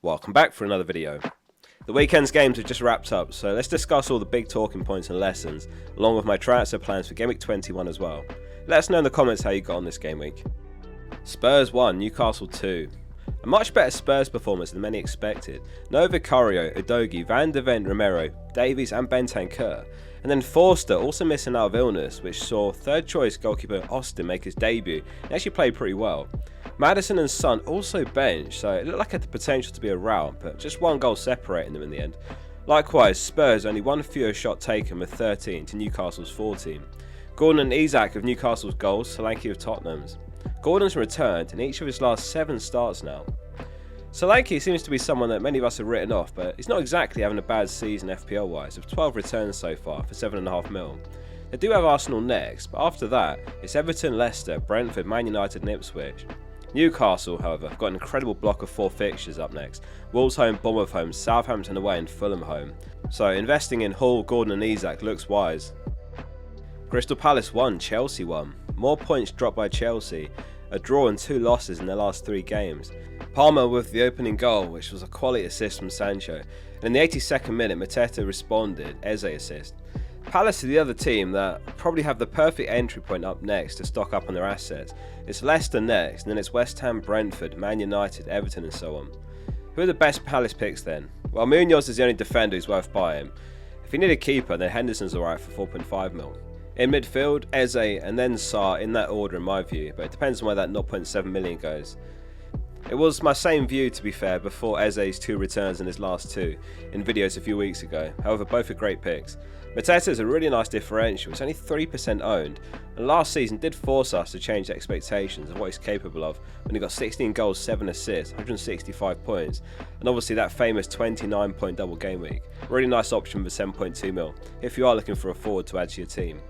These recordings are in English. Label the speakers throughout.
Speaker 1: Welcome back for another video. The weekend's games have just wrapped up, so let's discuss all the big talking points and lessons, along with my transfer plans for Gameweek 21 as well. Let us know in the comments how you got on this game week. Spurs 1, Newcastle 2. A much better Spurs performance than many expected. No Vicario, Udogie, Van de Ven, Romero, Davies and Bentancur. And then Forster also missing out of illness, which saw third choice goalkeeper Austin make his debut and actually played pretty well. Maddison and Son also benched, so it looked like it had the potential to be a rout, but just one goal separating them in the end. Likewise, Spurs only one fewer shot taken with 13 to Newcastle's 14. Gordon and Isak of Newcastle's goals, Solanke of Tottenham's. Gordon's returned in each of his last 7 starts now. Solanke seems to be someone that many of us have written off, but he's not exactly having a bad season FPL wise, with 12 returns so far for 7.5 mil. They do have Arsenal next, but after that it's Everton, Leicester, Brentford, Man United and Ipswich. Newcastle, however, have got an incredible block of 4 fixtures up next. Wolves home, Bournemouth home, Southampton away and Fulham home. So investing in Hall, Gordon and Isak looks wise. Crystal Palace 1, Chelsea 1. More points dropped by Chelsea, a draw and 2 losses in their last 3 games. Palmer with the opening goal, which was a quality assist from Sancho. And in the 82nd minute, Mateta responded, Eze assist. Palace are the other team that probably have the perfect entry point up next to stock up on their assets. It's Leicester next, and then it's West Ham, Brentford, Man United, Everton and so on. Who are the best Palace picks then? Well, Munoz is the only defender who's worth buying. If you need a keeper, then Henderson's alright for 4.5 mil. In midfield, Eze and then Sarr in that order in my view, but it depends on where that 0.7 million goes. It was my same view to be fair before Eze's 2 returns in his last 2 in videos a few weeks ago, however both are great picks. Mateta is a really nice differential, it's only 3% owned, and last season did force us to change expectations of what he's capable of when he got 16 goals, 7 assists, 165 points, and obviously that famous 29 point double game week. Really nice option for 7.2 mil if you are looking for a forward to add to your team.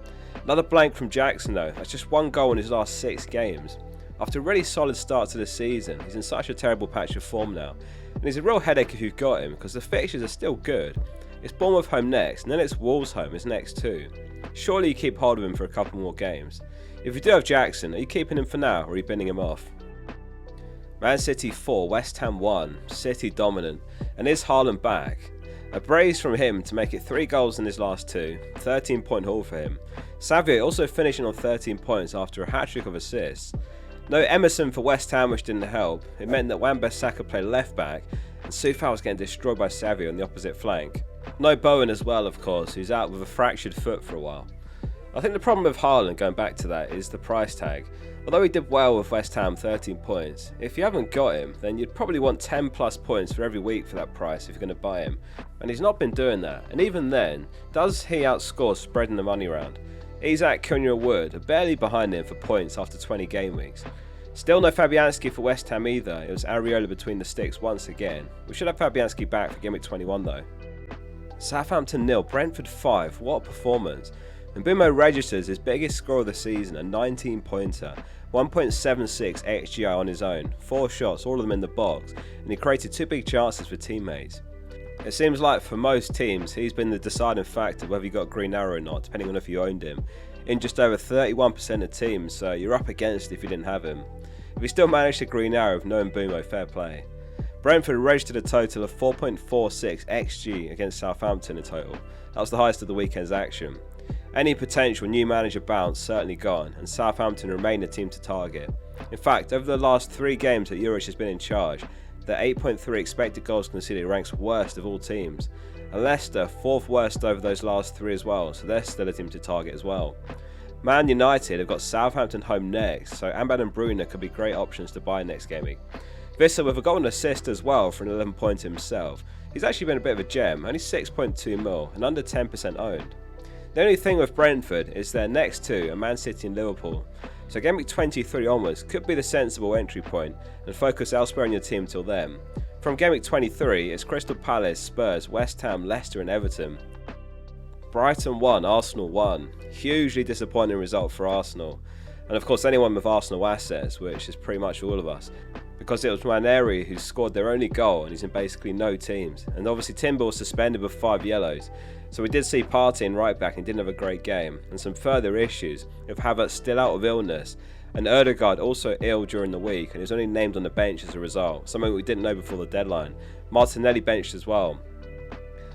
Speaker 1: Another blank from Jackson though, that's just 1 goal in his last 6 games. After a really solid start to the season, he's in such a terrible patch of form now, and he's a real headache if you've got him because the fixtures are still good. It's Bournemouth home next, and then it's Wolves home is next too. Surely you keep hold of him for a couple more games. If you do have Jackson, are you keeping him for now or are you binning him off? Man City 4, West Ham 1, City dominant, and is Haaland back? A brace from him to make it 3 goals in his last 2, 13-point haul for him. Xavier also finishing on 13 points after a hat-trick of assists. No Emerson for West Ham, which didn't help. It meant that Wan-Bissaka played left back and Soufal was getting destroyed by Xavier on the opposite flank. No Bowen as well, of course, who's out with a fractured foot for a while. I think the problem with Haaland, going back to that, is the price tag. Although he did well with West Ham, 13 points, if you haven't got him, then you'd probably want 10 plus points for every week for that price if you're going to buy him. And he's not been doing that, and even then, does he outscore spreading the money around? Isak, Cunha, Wood are barely behind him for points after 20 game weeks. Still no Fabianski for West Ham either, it was Areola between the sticks once again. We should have Fabianski back for Gameweek 21 though. Southampton 0, Brentford 5, what a performance. Mbeumo registers his biggest score of the season, a 19-pointer, 1.76 XGI on his own, 4 shots, all of them in the box, and he created 2 big chances for teammates. It seems like for most teams, he's been the deciding factor whether you got Green Arrow or not, depending on if you owned him, in just over 31% of teams, so you're up against it if you didn't have him. If you still managed to Green Arrow with no Mbeumo, fair play. Brentford registered a total of 4.46 XG against Southampton in total. That was the highest of the weekend's action. Any potential new manager bounce certainly gone, and Southampton remain a team to target. In fact, over the last 3 games that Juric has been in charge, their 8.3 expected goals conceded ranks worst of all teams. And Leicester 4th worst over those last 3 as well, so they're still a team to target as well. Man United have got Southampton home next, so Amad and Bruna could be great options to buy next game week. Vissa with a goal and assist as well for an 11 point himself. He's actually been a bit of a gem, only 6.2 mil and under 10% owned. The only thing with Brentford is their next 2 are Man City and Liverpool, so Game Week 23 onwards could be the sensible entry point and focus elsewhere in your team till then. From Game Week 23 it's Crystal Palace, Spurs, West Ham, Leicester and Everton. Brighton 1, Arsenal 1. Hugely disappointing result for Arsenal. And of course anyone with Arsenal assets, which is pretty much all of us. Because it was Maneri who scored their only goal and he's in basically no teams. And obviously Timber was suspended with 5 yellows. So we did see Partey in right back and didn't have a great game. And some further issues with Havertz still out of illness and Ødegaard also ill during the week and is only named on the bench as a result, something we didn't know before the deadline. Martinelli benched as well.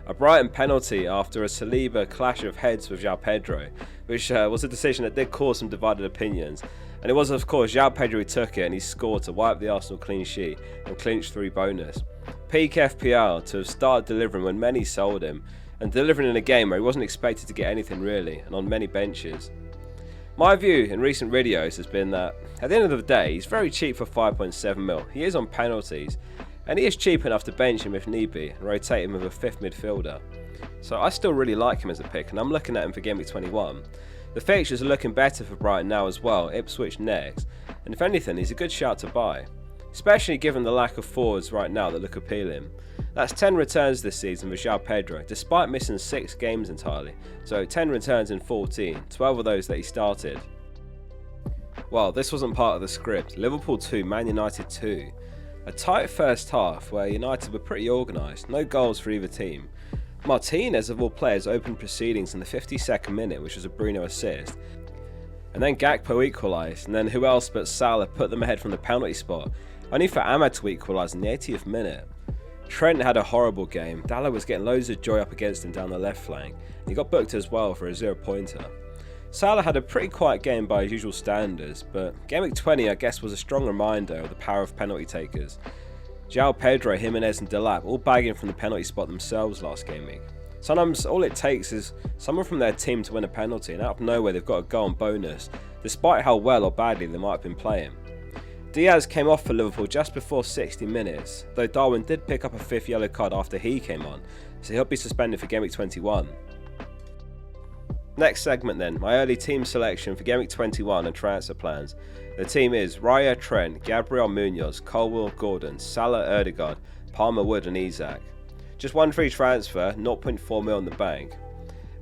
Speaker 1: A Brighton penalty after a Saliba clash of heads with João Pedro, which was a decision that did cause some divided opinions. And it was of course João Pedro who took it, and he scored to wipe the Arsenal clean sheet and clinch 3 bonus. Peak FPL to have started delivering when many sold him, and delivering in a game where he wasn't expected to get anything really, and on many benches. My view in recent videos has been that at the end of the day he's very cheap for 5.7 mil. He is on penalties, and he is cheap enough to bench him if need be and rotate him with a 5th midfielder. So I still really like him as a pick, and I'm looking at him for Gameweek 21. The fixtures are looking better for Brighton now as well, Ipswich next, and if anything he's a good shout to buy, especially given the lack of forwards right now that look appealing. That's 10 returns this season for João Pedro, despite missing 6 games entirely, so 10 returns in 14, 12 of those that he started. Well, this wasn't part of the script. Liverpool 2, Man United 2. A tight first half where United were pretty organised, no goals for either team. Martinez of all players opened proceedings in the 52nd minute, which was a Bruno assist. And then Gakpo equalised, and then who else but Salah put them ahead from the penalty spot, only for Ahmad to equalise in the 80th minute. Trent had a horrible game. Dalla was getting loads of joy up against him down the left flank, and he got booked as well for a 0-pointer. Salah had a pretty quiet game by his usual standards, but Gameweek 20 I guess was a strong reminder of the power of penalty takers. João Pedro, Jimenez and Delap all bagging from the penalty spot themselves last game week. Sometimes all it takes is someone from their team to win a penalty, and out of nowhere they've got a goal on bonus, despite how well or badly they might have been playing. Diaz came off for Liverpool just before 60 minutes, though Darwin did pick up a 5th yellow card after he came on, so he'll be suspended for Gameweek 21. Next segment then, my early team selection for Gameweek 21 and transfer plans. The team is Raya, Trent, Gabriel Munoz, Colwill, Gordon, Salah, Ødegaard, Palmer, Wood and Isak. Just one free transfer, 0.4 mil in the bank.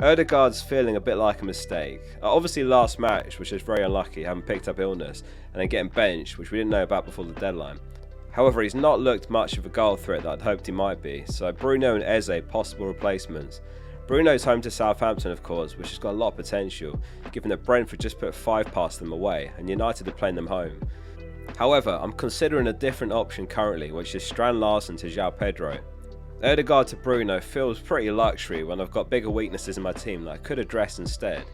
Speaker 1: Ødegaard's feeling a bit like a mistake. Obviously last match, which is very unlucky, having picked up illness, and then getting benched, which we didn't know about before the deadline. However, he's not looked much of a goal threat that I'd hoped he might be, so Bruno and Eze possible replacements. Bruno's home to Southampton of course, which has got a lot of potential, given that Brentford just put 5 past them away, and United are playing them home. However, I'm considering a different option currently, which is Strand Larsen to João Pedro. Ødegaard to Bruno feels pretty luxury when I've got bigger weaknesses in my team that I could address instead.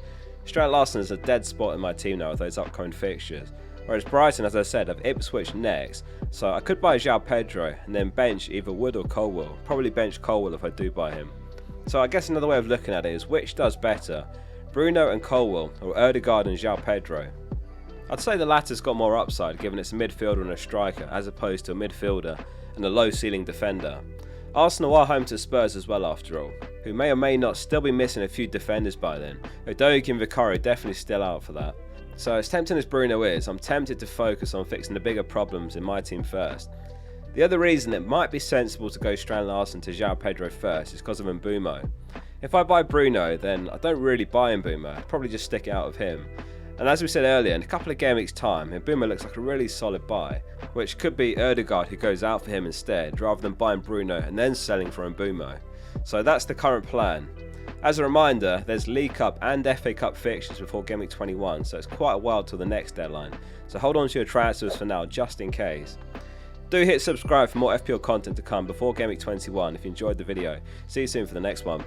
Speaker 1: Strand Larsen is a dead spot in my team now with those upcoming fixtures, whereas Brighton, as I said, have Ipswich next, so I could buy João Pedro and then bench either Wood or Colwill, probably bench Colwill if I do buy him. So I guess another way of looking at it is which does better, Bruno and Colwill or Ødegaard and João Pedro. I'd say the latter's got more upside given it's a midfielder and a striker as opposed to a midfielder and a low ceiling defender. Arsenal are home to Spurs as well after all, who may or may not still be missing a few defenders by then, Udogie and Vicario definitely still out for that. So as tempting as Bruno is, I'm tempted to focus on fixing the bigger problems in my team first. The other reason it might be sensible to go Strand Larsen to João Pedro first is because of Mbeumo. If I buy Bruno, then I don't really buy Mbeumo, I'd probably just stick it out of him. And as we said earlier, in a couple of game weeks time, Mbeumo looks like a really solid buy, which could be Ødegaard who goes out for him instead, rather than buying Bruno and then selling for Mbeumo. So that's the current plan. As a reminder, there's League Cup and FA Cup fixtures before Gameweek 21, so it's quite a while till the next deadline. So hold on to your transfers for now, just in case. Do hit subscribe for more FPL content to come before Gameweek 21 if you enjoyed the video. See you soon for the next one.